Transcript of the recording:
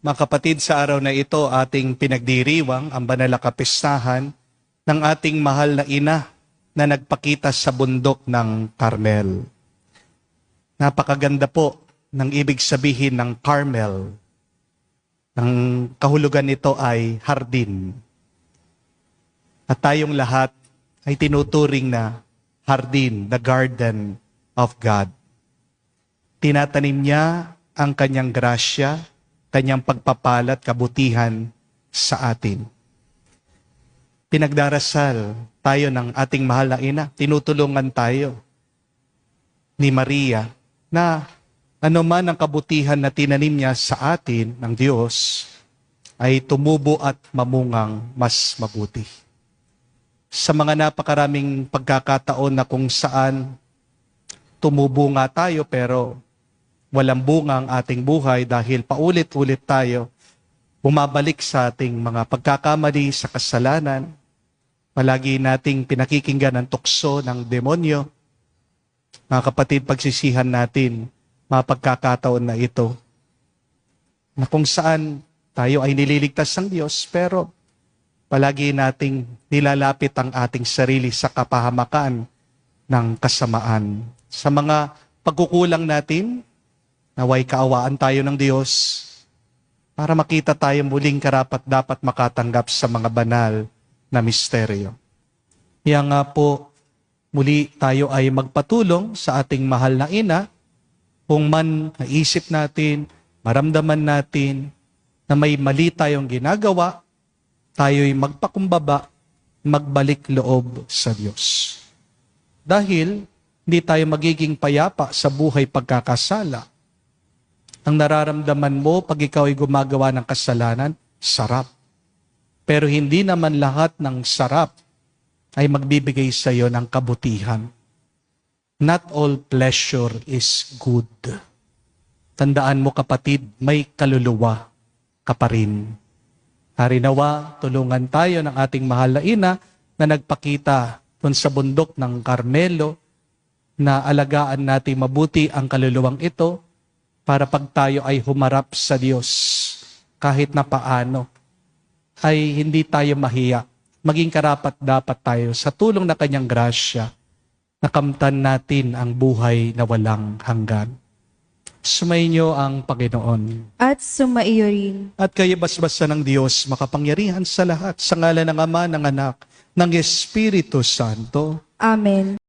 Mga kapatid, sa araw na ito ating pinagdiriwang ang banal na kapistahan ng ating mahal na ina na nagpakita sa bundok ng Carmel. Napakaganda po ng ibig sabihin ng Carmel. Ang kahulugan nito ay hardin. At tayong lahat ay tinuturing na hardin, the garden of God. Tinatanim niya ang kanyang grasya, kanyang pagpapalat, kabutihan sa atin. Pinagdarasal tayo ng ating mahal na ina, tinutulungan tayo ni Maria na anuman ang kabutihan na tinanim niya sa atin ng Diyos ay tumubo at mamungang mas mabuti. Sa mga napakaraming pagkakataon na kung saan tumubo nga tayo pero walang bunga ang ating buhay dahil paulit-ulit tayo bumabalik sa ating mga pagkakamali sa kasalanan. Palagi nating pinakikinggan ang tukso ng demonyo. Mga kapatid, pagsisihan natin mga pagkakataon na ito na kung saan tayo ay nililigtas ng Diyos pero palagi nating nilalapit ang ating sarili sa kapahamakan ng kasamaan. Sa mga pagkukulang natin, naway kaawaan tayo ng Diyos para makita tayo muling karapat-dapat makatanggap sa mga banal na misteryo. Kaya nga po, muli tayo ay magpatulong sa ating mahal na ina kung man naisip natin, maramdaman natin na may mali tayong ginagawa, tayo'y magpakumbaba, magbalik loob sa Diyos. Dahil hindi tayo magiging payapa sa buhay pagkakasala. Ang nararamdaman mo pag ikaw ay gumagawa ng kasalanan, sarap. Pero hindi naman lahat ng sarap ay magbibigay sa iyo ng kabutihan. Not all pleasure is good. Tandaan mo kapatid, may kaluluwa ka pa rin. Harinawa, tulungan tayo ng ating mahal na ina na nagpakita dun sa bundok ng Carmelo na alagaan natin mabuti ang kaluluwang ito para pag tayo ay humarap sa Diyos, kahit na paano, ay hindi tayo mahiya. Maging karapat-dapat tayo sa tulong na kanyang grasya, nakamtan natin ang buhay na walang hanggan. Sumainyo ang Panginoon. At sumaiyo rin. At kayo basbasa ng Diyos, makapangyarihan sa lahat, sa ngalan ng Ama, ng Anak, ng Espiritu Santo. Amen.